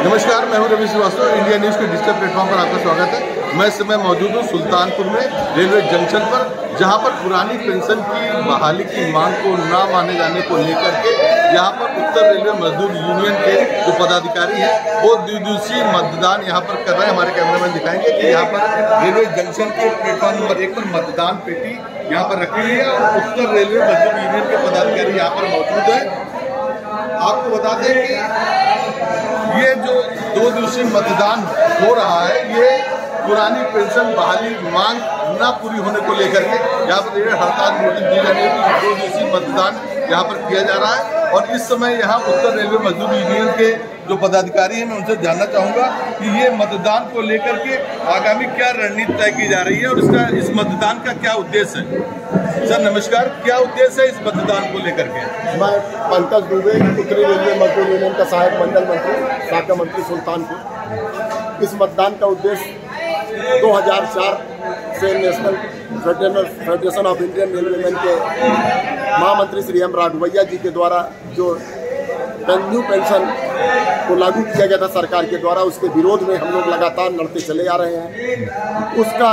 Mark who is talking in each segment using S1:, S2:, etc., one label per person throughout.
S1: नमस्कार, मैं हूं रवि श्रीवास्तव। इंडिया न्यूज़ के डिजिटल प्लेटफॉर्म पर आपका स्वागत है। मैं इस समय मौजूद हूं सुल्तानपुर में रेलवे जंक्शन पर, जहां पर पुरानी पेंशन की बहाली की मांग को न माने जाने को लेकर के यहां पर उत्तर रेलवे मजदूर यूनियन के जो पदाधिकारी हैं वो द्विदिवसीय मतदान यहां पर कर रहे हैं। हमारे कैमरामैन दिखाएंगे कि यहाँ पर रेलवे जंक्शन के प्लेटफॉर्म नंबर 1 पर मतदान पेटी यहाँ पर रखी हुई है और उत्तर रेलवे मजदूर यूनियन के पदाधिकारी यहाँ पर मौजूद है। आपको बता दें कि ये जो 2 दिवसीय मतदान हो रहा है, ये पुरानी पेंशन बहाली मांग न पूरी होने को लेकर के यहाँ पर हड़ताल नोटिस दी जाने की 2 दिवसीय मतदान यहाँ पर किया जा रहा है। और इस समय यहाँ उत्तर रेलवे मजदूर यूनियन के जो पदाधिकारी हैं, मैं उनसे जानना चाहूँगा कि ये मतदान को लेकर के आगामी क्या रणनीति तय की जा रही है और इस मतदान का क्या उद्देश्य है। सर नमस्कार, क्या उद्देश्य है इस मतदान को लेकर के?
S2: मैं पंकज दुबे, उत्तरी रेलवे मजदूर यूनियन का सहायक मंडल मंत्री, शाखा मंत्री सुल्तानपुर। इस मतदान का उद्देश्य 2004 से national federation of Indian railwaymen के महामंत्री श्री एम राघवैया जी के द्वारा जो न्यू पेंशन को लागू किया गया था सरकार के द्वारा, उसके विरोध में हम लोग लगातार लड़ते चले आ रहे हैं। उसका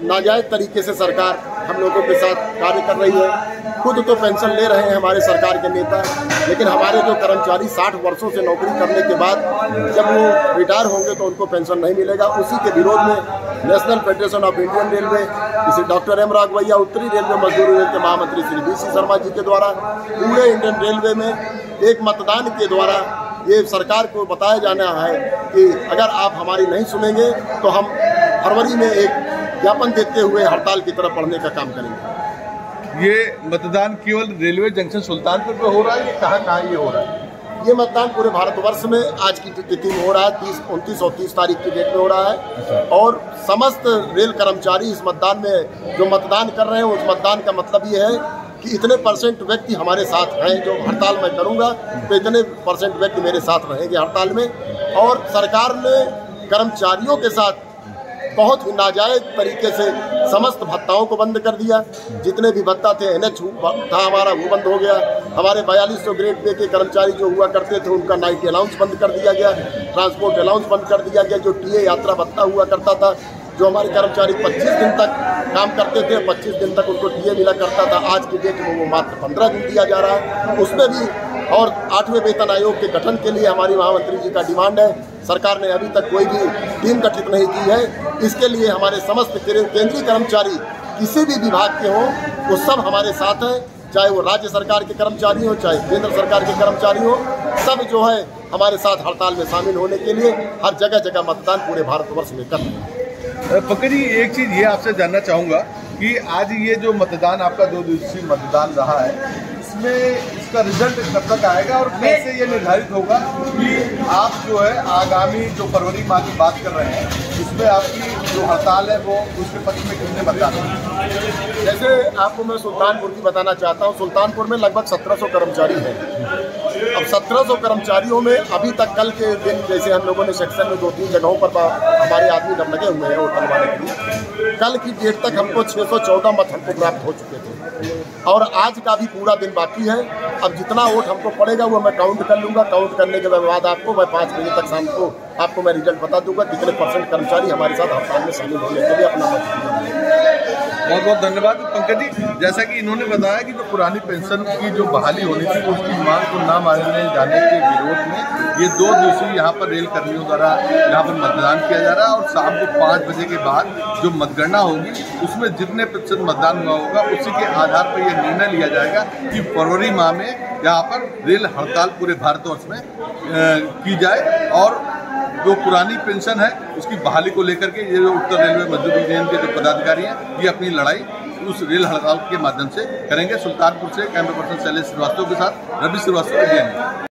S2: नाजायज़ तरीके से सरकार हम लोगों के साथ कार्य कर रही है। खुद तो पेंशन ले रहे हैं हमारे सरकार के नेता, लेकिन हमारे जो कर्मचारी 60 वर्षों से नौकरी करने के बाद जब वो रिटायर होंगे तो उनको पेंशन नहीं मिलेगा। उसी के विरोध में national federation of Indian railway, इसे डॉक्टर एम राघवैया, उत्तरी रेलवे मजदूर यूनियन के महामंत्री श्री BC शर्मा जी के द्वारा पूरे इंडियन रेलवे में एक मतदान के द्वारा ये सरकार को बताया जाना है कि अगर आप हमारी नहीं सुनेंगे तो हम फरवरी में एक ज्ञापन देते हुए हड़ताल की तरफ बढ़ने का काम करेंगे।
S1: ये मतदान केवल रेलवे जंक्शन सुल्तानपुर पे हो रहा है, ये कहाँ ये हो रहा है?
S2: ये मतदान पूरे भारतवर्ष में आज की तिथि में हो रहा है, 29 और 30 तारीख की डेट में हो रहा है। और समस्त रेल कर्मचारी इस मतदान में जो मतदान कर रहे हैं, उस मतदान का मतलब ये है कि इतने % व्यक्ति हमारे साथ हैं। जो हड़ताल मैं करूंगा तो इतने % व्यक्ति मेरे साथ रहेंगे हड़ताल में। और सरकार ने कर्मचारियों के साथ बहुत ही नाजायज तरीके से समस्त भत्ताओं को बंद कर दिया। जितने भी भत्ता थे, NH था हमारा, वो बंद हो गया। हमारे 4200 ग्रेड पे के कर्मचारी जो हुआ करते थे, उनका नाइट अलाउंस बंद कर दिया गया, ट्रांसपोर्ट अलाउंस बंद कर दिया गया। जो TA यात्रा भत्ता हुआ करता था, जो हमारे कर्मचारी 25 दिन तक काम करते थे, 25 दिन तक उनको TA मिला करता था, आज की डेट में वो मात्र 15 दिन दिया जा रहा है। उसमें भी और 8वें वेतन आयोग के गठन के लिए हमारी महामंत्री जी का डिमांड है। सरकार ने अभी तक कोई भी टीम गठित नहीं की है। इसके लिए हमारे समस्त केंद्रीय कर्मचारी किसी भी विभाग के हों, वो सब हमारे साथ हैं, चाहे वो राज्य सरकार के कर्मचारी हो, चाहे केंद्र सरकार के कर्मचारी हो, सब जो है हमारे साथ हड़ताल में शामिल होने के लिए हर जगह जगह मतदान पूरे भारतवर्ष में कर रहे हैं।
S1: पंकज जी, एक चीज़ ये आपसे जानना चाहूँगा कि आज ये जो मतदान आपका 2 दिवसीय मतदान रहा है, इसमें इसका रिजल्ट कब तक आएगा और कैसे ये निर्धारित होगा कि आप जो है आगामी जो फरवरी माह की बात कर रहे हैं, इसमें आपकी जो हड़ताल है वो उसके पक्ष में कितने मतदान होंगे?
S2: जैसे आपको मैं सुल्तानपुर की बताना चाहता हूँ। सुल्तानपुर में लगभग 1700 कर्मचारी हैं। अब 1700 कर्मचारियों में अभी तक कल के दिन जैसे हम लोगों ने सेक्शन में 2-3 जगहों पर हमारे आदमी जब लगे हुए हैं होटल वाले के लिए, कल की डेट तक हमको 614 मत हमको प्राप्त हो चुके थे और आज का भी पूरा दिन बाकी है। अब जितना वोट हमको पड़ेगा वो मैं काउंट कर लूँगा। काउंट करने के बाद आपको मैं 5 बजे तक शाम को आपको मैं रिजल्ट बता दूंगा कितने % कर्मचारी हमारे साथ हड़ताल में शामिल होने के लिए अपना मत देंगे।
S1: बहुत बहुत धन्यवाद पंकज जी। जैसा कि इन्होंने बताया कि जो पुरानी पेंशन की जो बहाली होनी थी, उसकी मांग को न माने जाने के विरोध में ये 2 दिवसीय यहाँ पर रेल कर्मियों द्वारा यहाँ पर मतदान किया जा रहा है। और शाम को 5 बजे के बाद जो मतगणना होगी, उसमें जितने % मतदान हुआ होगा उसी के आधार पर यह निर्णय लिया जाएगा कि फरवरी माह में यहाँ पर रेल हड़ताल पूरे भारतवर्ष में की जाए। और जो पुरानी पेंशन है उसकी बहाली को लेकर के ये जो उत्तर रेलवे मजदूर यूनियन के जो पदाधिकारी हैं, ये अपनी लड़ाई उस रेल हड़ताल के माध्यम से करेंगे। सुल्तानपुर से कैमरा पर्सन शैलेश श्रीवास्तव के साथ रवि श्रीवास्तव, इंडिया न्यूज़।